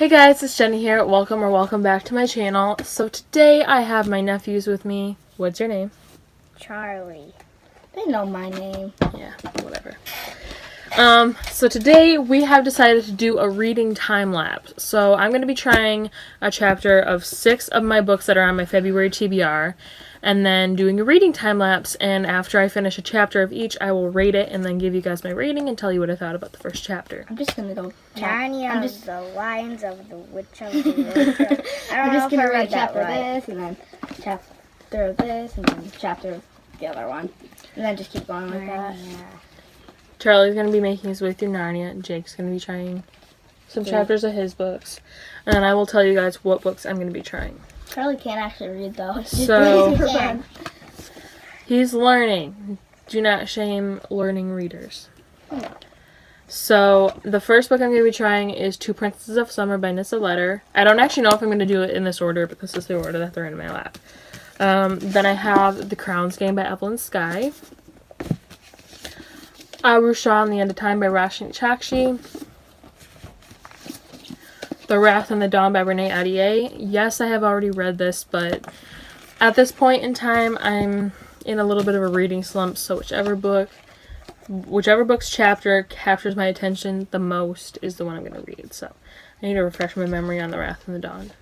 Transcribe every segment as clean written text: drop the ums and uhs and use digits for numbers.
Hey guys, it's Jenny here. Welcome back to my channel. So today I have my nephews with me. What's your name? Charlie. They know my name. Yeah, whatever. So today we have decided to do a reading time lapse. So I'm going to be trying a chapter of 6 of my books that are on my February TBR, and then doing a reading time lapse, and after I finish a chapter of each, I will rate it and then give you guys my rating and tell you what I thought about the first chapter. I'm just gonna go. Narnia of the Lions of the Witch of the Wardrobe. I'm just gonna read chapter this, and then chapter of this, and then chapter of the other one, and then just keep going like that. Charlie's going to be making his way through Narnia, and Jake's going to be trying some chapters of his books, and then I will tell you guys what books I'm going to be trying. Charlie can't actually read though. So, he's learning. Do not shame learning readers. No. So, the first book I'm going to be trying is Two Princesses of Summer by Nissa Letter. I don't actually know if I'm going to do it in this order, but this is the order that they're in my lap. Then I have The Crown's Game by Evelyn Skye. Arusha and the End of Time by Roshni Chakshi. The Wrath and the Dawn by Renee Ahdieh. Yes, I have already read this, but at this point in time, I'm in a little bit of a reading slump, so whichever book's chapter captures my attention the most is the one I'm going to read. So I need to refresh my memory on The Wrath and the Dawn.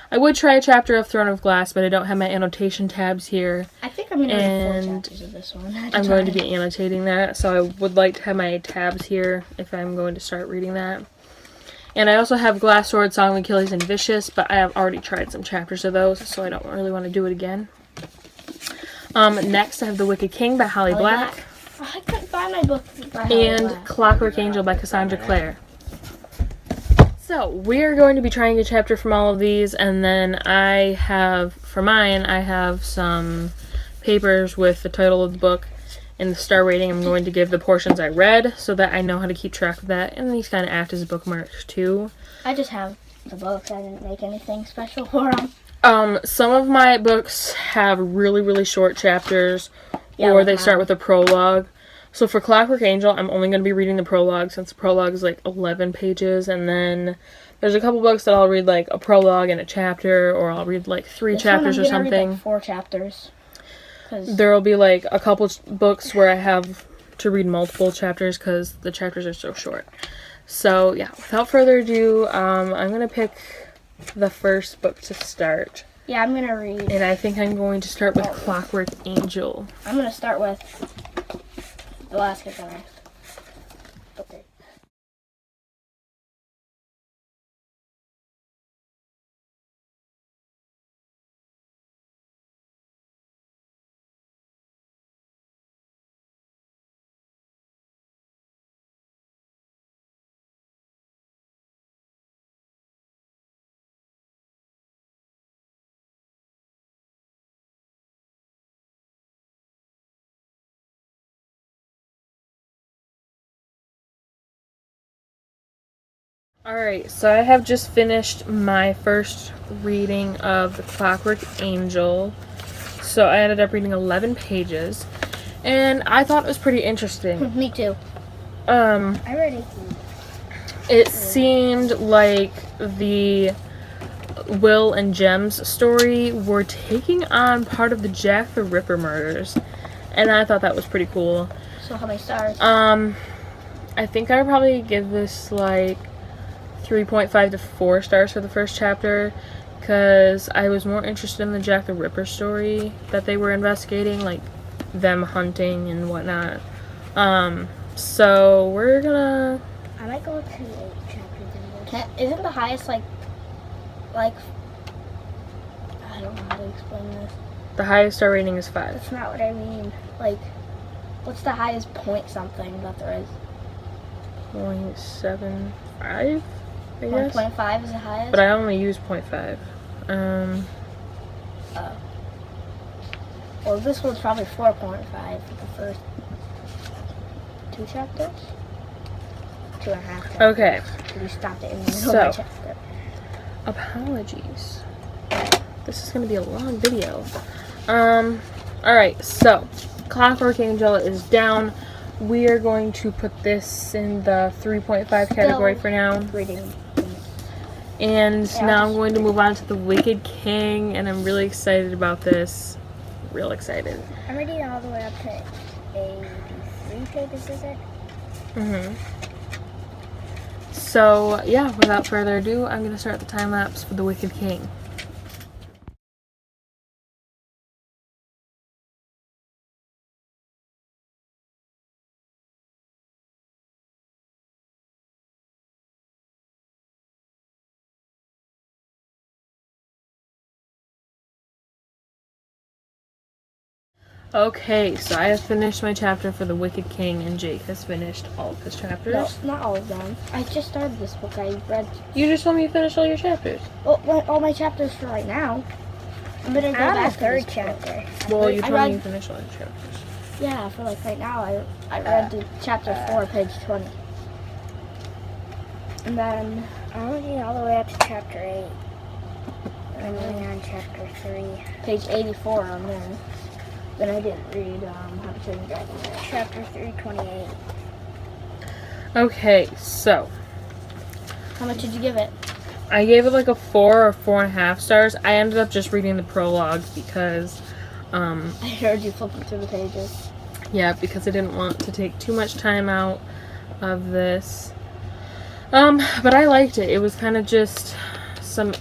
I would try a chapter of Throne of Glass, but I don't have my annotation tabs here. I think I'm going to read 4 chapters of this one. I'm going to be annotating that, so I would like to have my tabs here if I'm going to start reading that. And I also have Glass Sword, Song of Achilles, and Vicious, but I have already tried some chapters of those, so I don't really want to do it again. Next, I have The Wicked King by Holly Black. Oh, I couldn't find my book by Holly And Black. Clockwork Angel by Cassandra Clare. So, we're going to be trying a chapter from all of these, and then for mine, I have some papers with the title of the book and the star rating. I'm going to give the portions I read so that I know how to keep track of that, and these kind of act as bookmarks too. I just have the books. I didn't make anything special for them. Some of my books have really, really short chapters, Yeah, or like they mine. start with a prologue. So for Clockwork Angel, I'm only going to be reading the prologue, since the prologue is like 11 pages, and then there's a couple books that I'll read like a prologue and a chapter, or I'll read like 3 chapters or something. Read, like, 4 chapters. There will be like a couple books where I have to read multiple chapters because the chapters are so short. So yeah, without further ado, I'm going to pick the first book to start. Yeah, I'm going to read. And I think I'm going to start with Clockwork Angel. I'm going to start with the last guitar. Okay. Alright, so I have just finished my first reading of The Clockwork Angel. So I ended up reading 11 pages, and I thought it was pretty interesting. Me too. I read it. It seemed like the Will and Jem's story were taking on part of the Jack the Ripper murders, and I thought that was pretty cool. So how many stars? I think I would probably give this like 3.5 to 4 stars for the first chapter, because I was more interested in the Jack the Ripper story that they were investigating, like them hunting and whatnot. So we're gonna... I might go to 8 chapters in this. Isn't the highest like I don't know how to explain this. The highest star rating is 5. That's not what I mean. Like, what's the highest point something that there is? 0.75, I guess. 1.5 is the highest? But I only use 0.5. Well, this one's probably 4.5 for the first 2 chapters? 2.5 chapters. Okay. We stopped it in the middle of the chapter. Apologies. This is going to be a long video. Alright, so Clockwork Angel is down. We are going to put this in the 3.5 category for now. Reading. And Yeah, now I'm going to move on to The Wicked King, and I'm really excited about this. Real excited. I'm reading all the way up to 83 pages, is it? So, yeah, without further ado, I'm going to start the time lapse for The Wicked King. Okay, so I have finished my chapter for The Wicked King, and Jake has finished all of his chapters. No, not all of them. I just started this book. I read. You just told me you finished all your chapters. Well, all my chapters for right now. I'm gonna go I'm on back the to this third book. chapter. Well, you I told me read- you finished all your chapters. Yeah, for like right now, I read to chapter 4, page 20. And then I'm reading all the way up to chapter 8. I'm reading on chapter 3. page 84 on there. Then I didn't read How to Train Your Dragon yet. Chapter 328. Okay, so How much did you give it? I gave it like a 4 or 4.5 stars. I ended up just reading the prologue because, I heard you flipping through the pages. yeah, because I didn't want to take too much time out of this. But I liked it. It was kind of just some,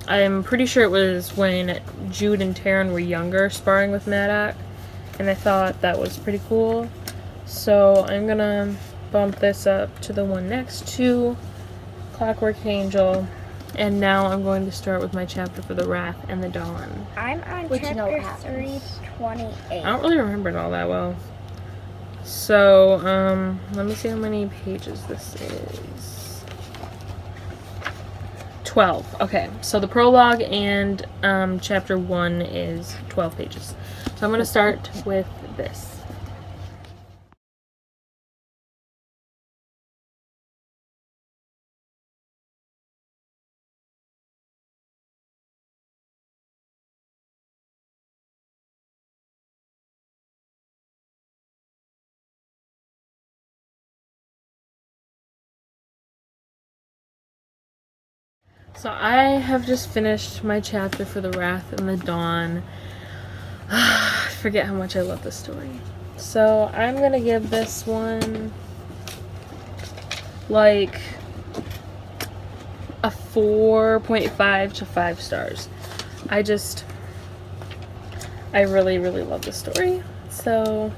I'm pretty sure it was when Jude and Taryn were younger, sparring with Maddox, and I thought that was pretty cool. So I'm gonna bump this up to the one next to Clockwork Angel, and now I'm going to start with my chapter for The Wrath and the Dawn. I'm on Which you know what chapter happens. 328. I don't really remember it all that well. So, let me see how many pages this is. 12. Okay, so the prologue and chapter 1 is 12 pages. So I'm going to start with this. So I have just finished my chapter for The Wrath and the Dawn. I forget how much I love this story. So I'm gonna give this one like a 4.5 to 5 stars. I really, really love this story. So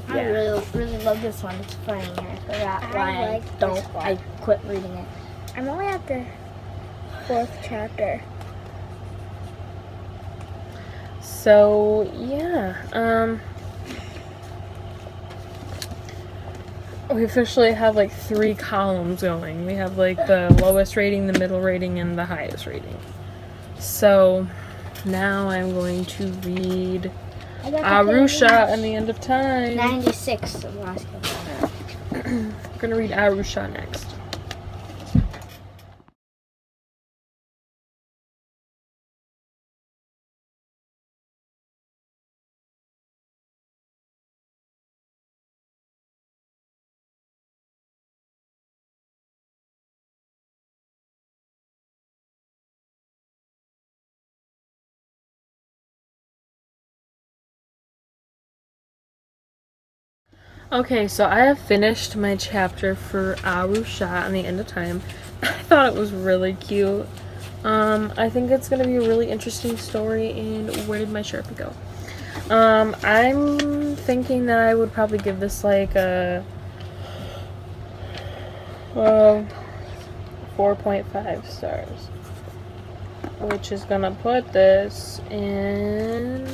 I yeah. really love this one. It's funny. I forgot I why like this one. I quit reading it. I'm only at the 4th chapter. So yeah, we officially have like 3 columns going. We have like the lowest rating, the middle rating, and the highest rating. So now I'm going to read I got Arusha and the End of Time. 96 of last chapter. I'm gonna read Arusha next. Okay, so I have finished my chapter for Arusha and the End of Time. I thought it was really cute. I think it's gonna be a really interesting story. And where did my Sharpie go? I'm thinking that I would probably give this like a 4.5 stars, which is gonna put this in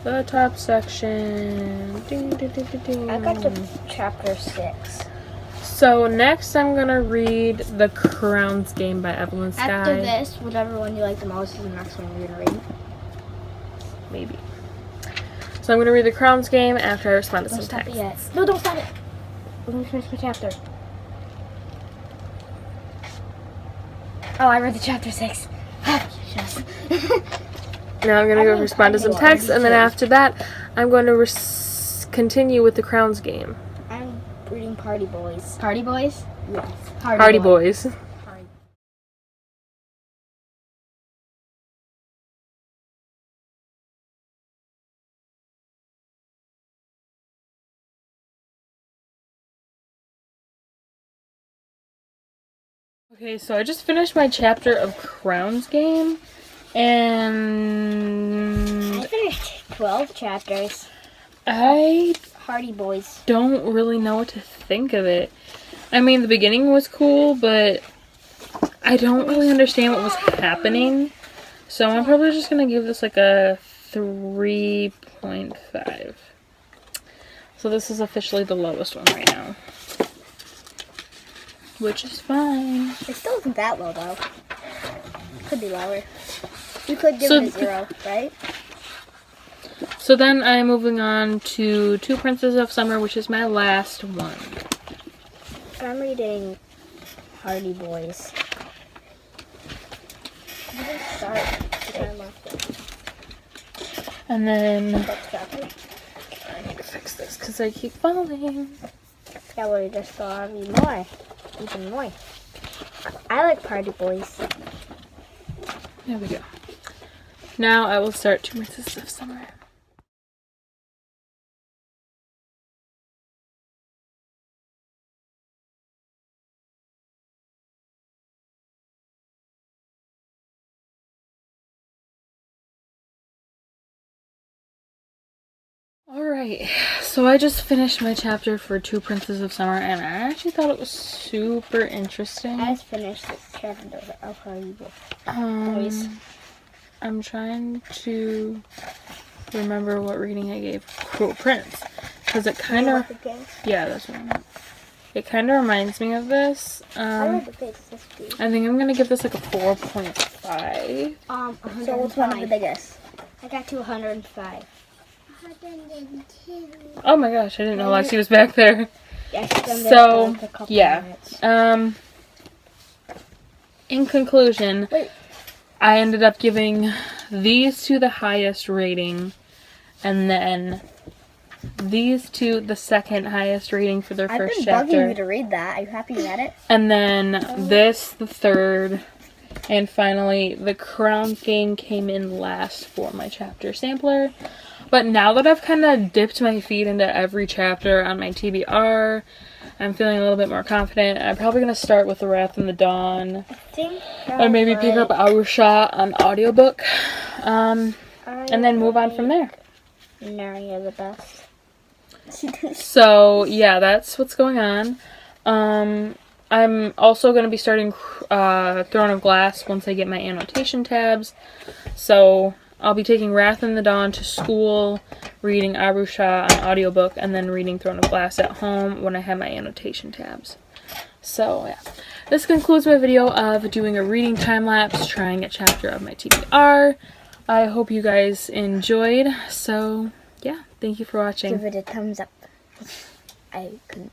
the top section. Ding, ding, ding, ding, ding. I got to chapter 6. So next I'm gonna read The Crown's Game by Evelyn Skye. After this, whatever one you like the most is the next one you're gonna read. Maybe. So I'm gonna read The Crown's Game after I respond to Don't some stop text. it yet. No, don't stop it. Let me finish my chapter. Oh, I read the chapter 6. Yes. Now I'm gonna I go mean, respond to some I know, texts, and then too. after that, I'm going to continue with The Crown's Game. I'm reading Party Boys. Party Boys? Yes. Party Boys. Party Okay, so I just finished my chapter of Crown's Game, and I finished 12 chapters. I Hardy Boys. don't really know what to think of it. I mean, the beginning was cool, but I don't really understand what was happening. So I'm probably just going to give this like a 3.5. So this is officially the lowest one right now. Which is fine. It still isn't that low, though. Could be lower. You could give it a 0, right? So then I'm moving on to Two Princes of Summer, which is my last one. I'm reading Hardy Boys. I didn't start the time after. And then Next chapter. I need to fix this because I keep falling. Yeah, well, you just saw me more. Even more. I like Party Boys. There we go. Now I will start Two Princes of Summer. Alright, so I just finished my chapter for Two Princes of Summer, and I actually thought it was super interesting. I just finished this chapter of Hardy Boys. I'm trying to remember what reading I gave Cruel Prince, because it kind of, yeah, that's what I meant. It kind of reminds me of this. I like the face. I think I'm gonna give this like a 4.5. 105. So what's one of the biggest? I got to 105. Oh my gosh, I didn't know Lexi was back there. Yeah, So, yeah. In conclusion, I ended up giving these two the highest rating, and then these two the second highest rating for their first I've been chapter. bugging you to read that. Are you happy you read it? And then this the third, and finally the Crown's Game came in last for my chapter sampler. But now that I've kind of dipped my feet into every chapter on my TBR, I'm feeling a little bit more confident. I'm probably going to start with The Wrath in the Dawn. And maybe pick up Our Shot on audiobook. And then move on from there. Mary are the best. So, yeah, that's what's going on. I'm also going to be starting Throne of Glass once I get my annotation tabs. So I'll be taking Wrath in the Dawn to school, reading Arusha on audiobook, and then reading Throne of Glass at home when I have my annotation tabs. So, yeah. This concludes my video of doing a reading time lapse, trying a chapter of my TBR. I hope you guys enjoyed. So, yeah. Thank you for watching. Give it a thumbs up. I couldn't.